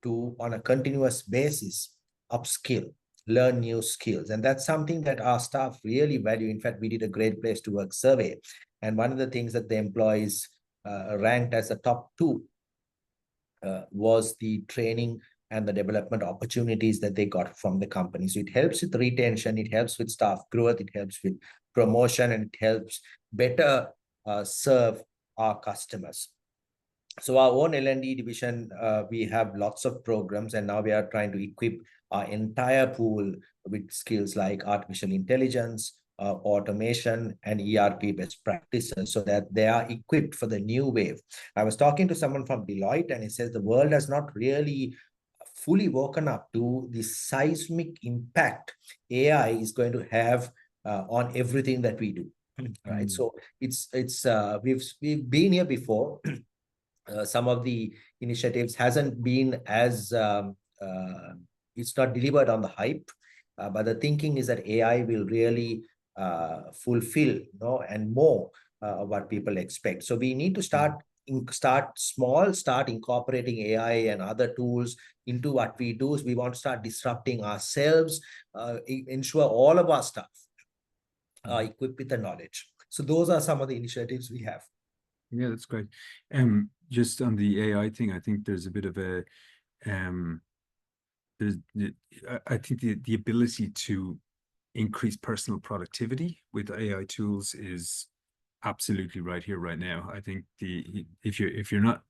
to, on a continuous basis, upskill, learn new skills. And that's something that our staff really value. In fact, we did a Great Place to Work survey. And one of the things that the employees ranked as the top two was the training and the development opportunities that they got from the company. So it helps with retention, it helps with staff growth, it helps with promotion, and it helps better serve our customers. So our own L&D division, we have lots of programs, and now we are trying to equip our entire pool with skills like artificial intelligence, automation, and ERP best practices, so that they are equipped for the new wave. I was talking to someone from Deloitte, and he says the world has not really fully woken up to the seismic impact AI is going to have on everything that we do. Right. So we've been here before. Some of the initiatives hasn't been as it's not delivered on the hype, but the thinking is that AI will really fulfill, and more what people expect. So we need to start small, start incorporating AI and other tools into what we do. We want to start disrupting ourselves, ensure all of our staff are equipped with the knowledge. So those are some of the initiatives we have. Yeah, that's great. Just on the AI thing, I think there's a bit of a I think the ability to increase personal productivity with AI tools is absolutely right here, right now. I think if you're not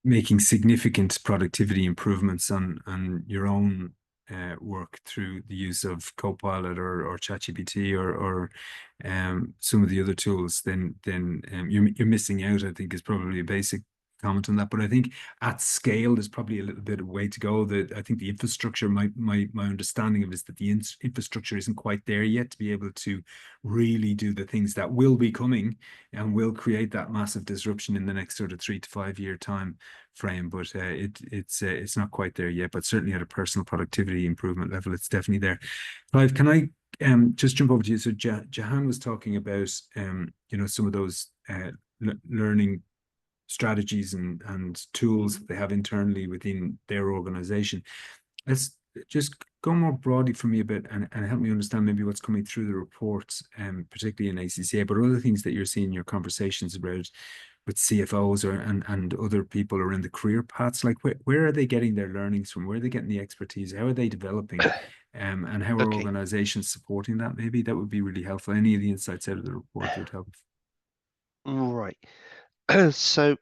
making significant productivity improvements on your own work through the use of Copilot or ChatGPT or some of the other tools, then you're missing out, I think, is probably a basic comment on that. But I think at scale, there's probably a little bit of way to go. That I think the infrastructure, my understanding of it is that the infrastructure isn't quite there yet to be able to really do the things that will be coming and will create that massive disruption in the next sort of 3 to 5 year time frame. But it's not quite there yet. But certainly at a personal productivity improvement level, it's definitely there. Clive, can I just jump over to you? So Jehan was talking about some of those learning strategies and tools that they have internally within their organization. Let's just go more broadly for me a bit and help me understand maybe what's coming through the reports, particularly in ACCA, but other things that you're seeing in your conversations about with CFOs and other people around the career paths. Like where are they getting their learnings from? Where are they getting the expertise? How are they developing? And how are organizations supporting that? Maybe that would be really helpful. Any of the insights out of the report would help. Right. So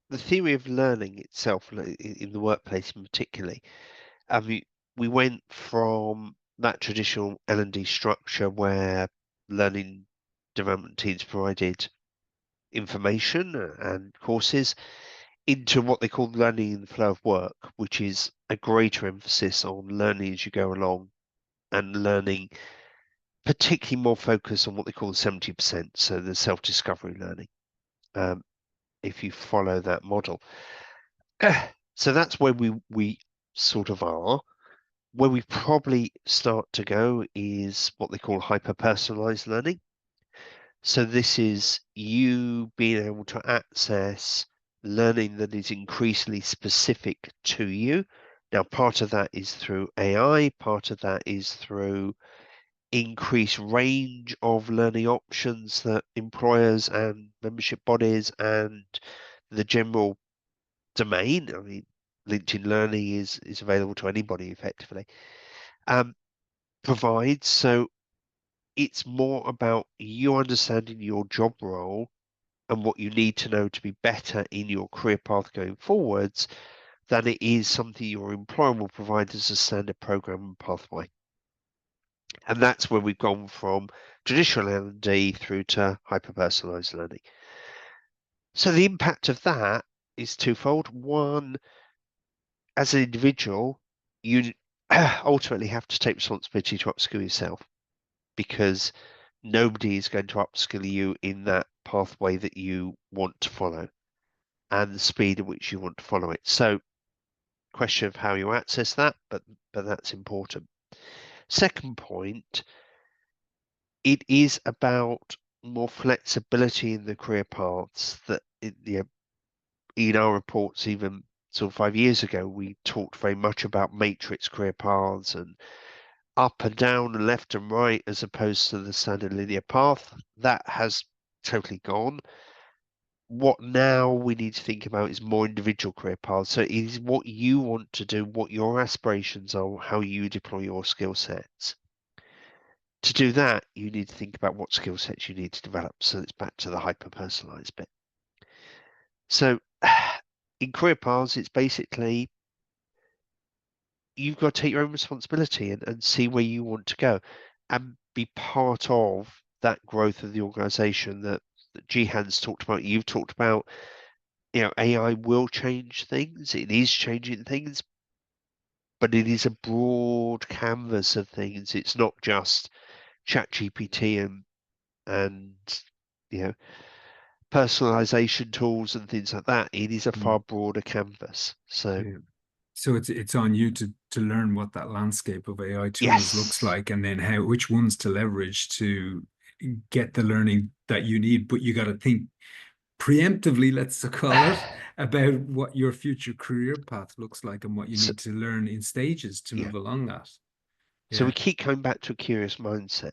the theory of learning itself in the workplace in particular, we went from that traditional L&D structure where learning development teams provided information and courses into what they call learning in the flow of work, which is a greater emphasis on learning as you go along and learning particularly more focus on what they call the 70%, so the self-discovery learning, if you follow that model. So that's where we sort of are. Where we probably start to go is what they call hyper-personalized learning. So this is you being able to access learning that is increasingly specific to you. Now, part of that is through AI, part of that is through increased range of learning options that employers and membership bodies and the general domain, I mean, LinkedIn Learning is available to anybody effectively, provides. So it's more about you understanding your job role and what you need to know to be better in your career path going forwards than it is something your employer will provide as a standard program and pathway. And that's where we've gone from traditional L&D through to hyper-personalized learning. So the impact of that is twofold. One, as an individual, you ultimately have to take responsibility to upskill yourself, because nobody is going to upskill you in that pathway that you want to follow and the speed at which you want to follow it. So question of how you access that, but that's important. Second point, it is about more flexibility in the career paths that in our reports, even sort of 5 years ago, we talked very much about matrix career paths and up and down and left and right as opposed to the standard linear path. That has totally gone. What now we need to think about is more individual career paths. So it is what you want to do, what your aspirations are, how you deploy your skill sets. To do that, you need to think about what skill sets you need to develop. So it's back to the hyper-personalized bit. So in career paths, it's basically you've got to take your own responsibility and see where you want to go and be part of that growth of the organization that Jehan's talked about. You've talked about, AI will change things. It is changing things, but it is a broad canvas of things. It's not just ChatGPT and personalization tools and things like that. It is a far broader canvas. So yeah. So it's on you to learn what that landscape of AI tools looks like, and then which ones to leverage to get the learning that you need. But you got to think preemptively, let's call it, about what your future career path looks like and what you need to learn in stages to move along that. So we keep coming back to a curious mindset.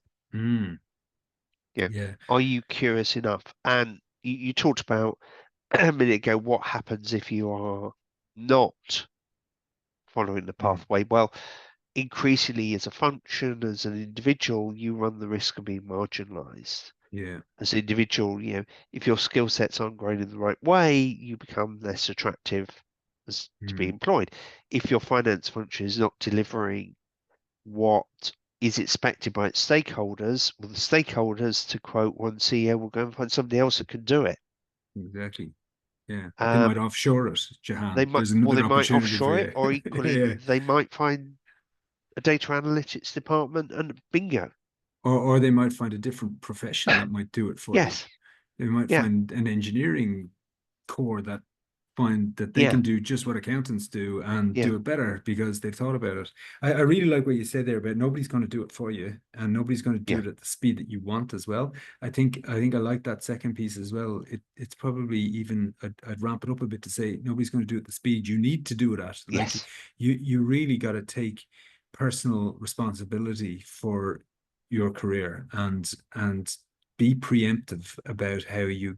Yeah. Are you curious enough? And you talked about a minute ago what happens if you are not following the pathway. Well, increasingly as a function, as an individual, you run the risk of being marginalized. Yeah. As an individual, if your skill sets aren't growing in the right way, you become less attractive to be employed. If your finance function is not delivering what is expected by its stakeholders, well, the stakeholders, to quote one CEO, will go and find somebody else that can do it. Exactly. Yeah. They might offshore it, Jehan. There's another they might opportunity for offshore you. it, or equally, they might find a data analytics department and bingo. Or they might find a different profession that might do it for you. They might find an engineering core that find that they can do just what accountants do and do it better because they've thought about it. I really like what you said there about nobody's going to do it for you and nobody's going to do it at the speed that you want as well. I think I like that second piece as well. It's probably even I'd ramp it up a bit to say nobody's going to do it at the speed you need to do it at. Like you really got to take personal responsibility for your career and be preemptive about how you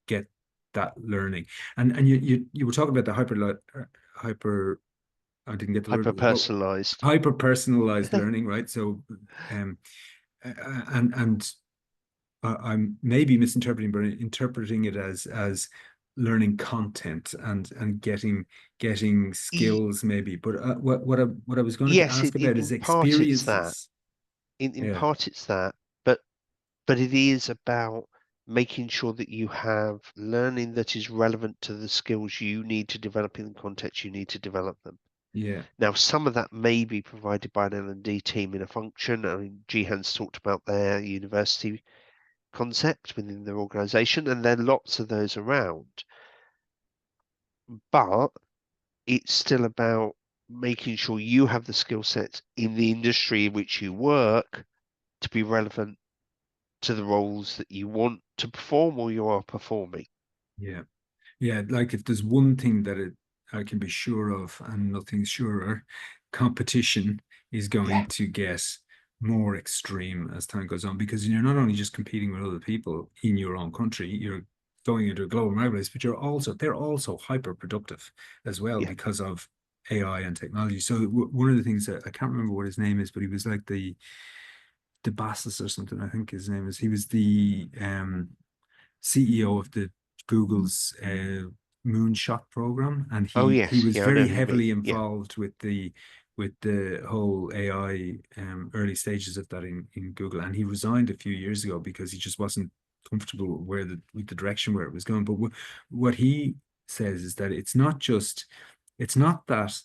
get that learning. And you were talking about the hyper I didn't get the word hyper personalized learning, right? So and I'm maybe misinterpreting, but interpreting it as learning content and getting skills maybe. But what I was going to ask about is experiences. In part it's that, but it is about making sure that you have learning that is relevant to the skills you need to develop in the context you need to develop them. Yeah. Now, some of that may be provided by an L&D team in a function. I mean, Jehan's talked about their university concept within their organization, and there are lots of those around. But it's still about making sure you have the skill sets in the industry in which you work to be relevant to the roles that you want to perform or you are performing. Yeah, like if there's one thing that I can be sure of and nothing's surer, competition is going to get more extreme as time goes on because you're not only just competing with other people in your own country, you're going into a global marketplace, but they're also hyper productive as well because of AI and technology. So one of the things that I can't remember what his name is, but he was like the Bassus or something, I think his name is. He was the CEO of the Google's moonshot program, and he was very heavily involved with the whole AI early stages of that in Google, and he resigned a few years ago because he just wasn't comfortable with the direction where it was going. But what he says is that it's not that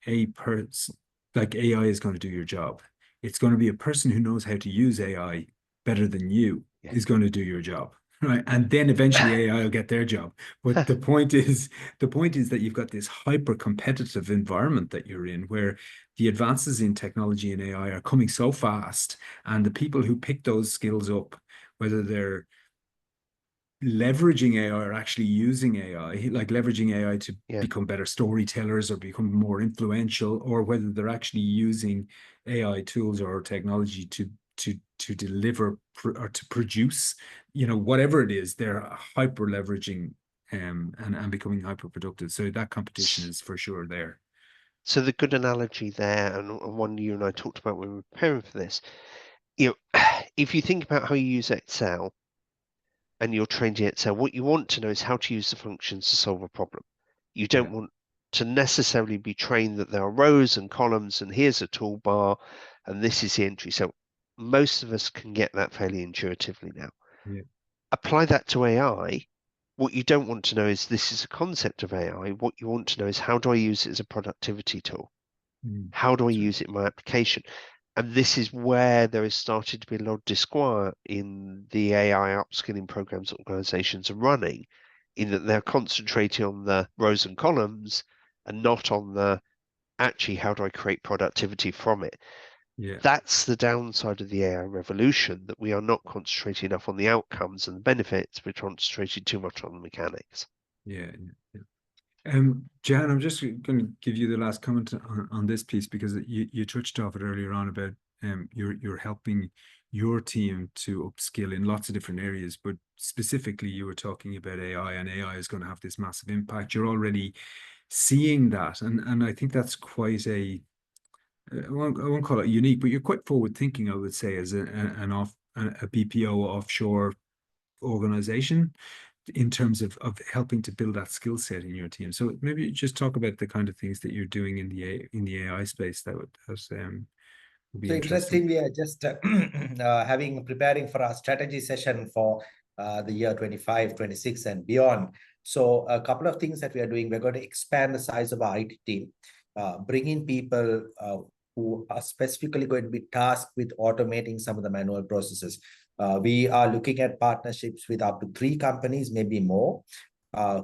a person like AI is going to do your job. It's going to be a person who knows how to use AI better than you is going to do your job. Right. And then eventually AI will get their job. But the point is that you've got this hyper competitive environment that you're in where the advances in technology and AI are coming so fast. And the people who pick those skills up, whether they're leveraging AI or actually using AI, like leveraging AI to Yeah. become better storytellers or become more influential, or whether they're actually using AI tools or technology to deliver or to produce, whatever it is, they're hyper leveraging and becoming hyper productive. So that competition is for sure there. So the good analogy there, and one you and I talked about when we were preparing for this, if you think about how you use Excel and you're trained in Excel, what you want to know is how to use the functions to solve a problem. You don't Yeah. want to necessarily be trained that there are rows and columns and here's a toolbar and this is the entry. So most of us can get that fairly intuitively now. Yeah. Apply that to AI. What you don't want to know is this is a concept of AI. What you want to know is how do I use it as a productivity tool? How do I That's right. use it in my application? And this is where there has started to be a lot of disquiet in the AI upskilling programs that organizations are running, in that they're concentrating on the rows and columns and not on the actually how do I create productivity from it. Yeah. That's the downside of the AI revolution, that we are not concentrating enough on the outcomes and the benefits, we're concentrating too much on the mechanics. Yeah. Yeah. Jehan, I'm just going to give you the last comment on this piece because you touched off it earlier on about you're helping your team to upskill in lots of different areas, but specifically you were talking about AI, and AI is going to have this massive impact. You're already seeing that, and I think that's quite I won't call it unique, but you're quite forward thinking, I would say, as a BPO offshore organization in terms of helping to build that skill set in your team. So maybe just talk about the kind of things that you're doing in the AI space that would be So interesting. interesting, we are just preparing for our strategy session for the year 25, 26 and beyond. So a couple of things that we are doing, we're going to expand the size of our IT team, bring in people who are specifically going to be tasked with automating some of the manual processes. We are looking at partnerships with up to 3 companies, maybe more,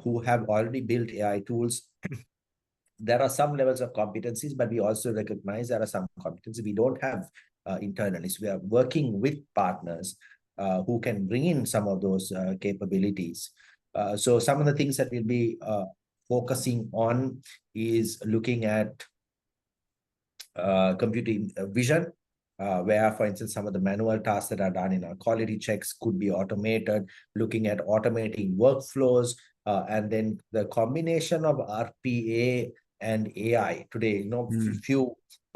who have already built AI tools. There are some levels of competencies, but we also recognize there are some competencies we don't have internally. So we are working with partners who can bring in some of those capabilities. So some of the things that we'll be focusing on is looking at computer vision, where, for instance, some of the manual tasks that are done in our quality checks could be automated, looking at automating workflows, and then the combination of RPA and AI. Today, a few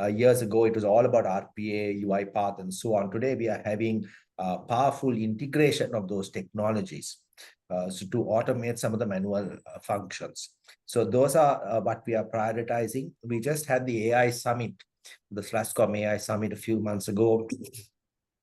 years ago, it was all about RPA, UiPath, and so on. Today, we are having powerful integration of those technologies. So to automate some of the manual functions. So those are what we are prioritizing. We just had the AI summit, the Slascom AI summit a few months ago.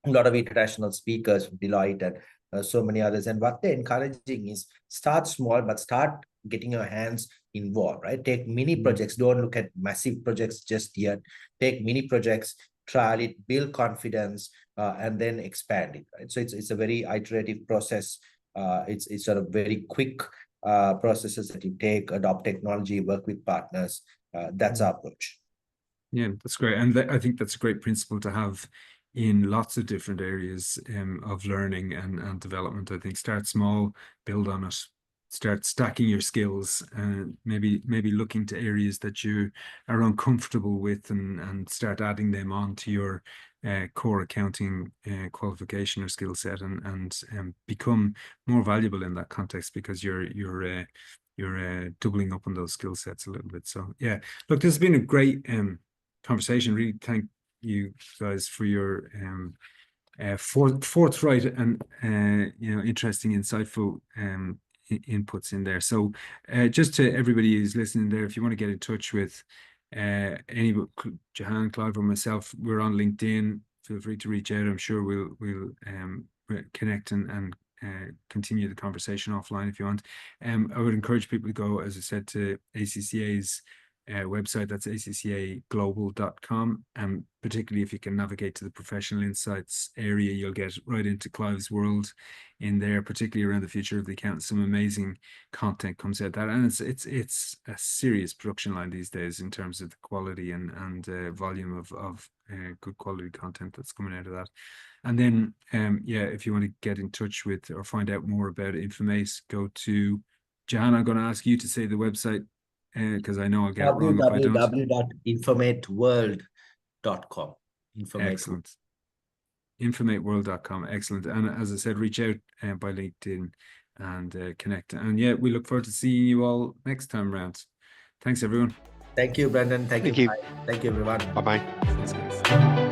A lot of international speakers from Deloitte and so many others. And what they're encouraging is start small, but start getting your hands involved, right? Take mini projects. Don't look at massive projects just yet. Take mini projects, trial it, build confidence, and then expand it, right? So it's a very iterative process. It's sort of very quick processes that you take, adopt technology, work with partners. That's our approach. Yeah, that's great. And I think that's a great principle to have in lots of different areas of learning and development. I think start small, build on it, start stacking your skills, and maybe looking to areas that you are uncomfortable with and start adding them on to your core accounting qualification or skill set and become more valuable in that context because you're doubling up on those skill sets a little bit. So yeah, look, this has been a great conversation. Really thank you guys for your forthright and interesting, insightful inputs in there. So just to everybody who's listening there, if you want to get in touch with any Jehan, Clive, or myself, we're on LinkedIn. Feel free to reach out. I'm sure we'll connect and continue the conversation offline if you want. I would encourage people to go, as I said, to ACCA's website. That's acccaglobal.com. And particularly if you can navigate to the professional insights area, you'll get right into Clive's world in there, particularly around the future of the accountant. Some amazing content comes out that, and it's a serious production line these days in terms of the quality and volume of good quality content that's coming out of that. And then yeah, if you want to get in touch with or find out more about Infomate, go to Jehan. I'm going to ask you to say the website because I know I'll get it wrong if I don't. www.infomateworld.com. Excellent. Infomateworld.com. Excellent. And as I said, reach out by LinkedIn and connect. And yeah, we look forward to seeing you all next time around. Thanks, everyone. Thank you, Brendon. Thank you. Thank you, everyone. Bye-bye. Thanks, guys.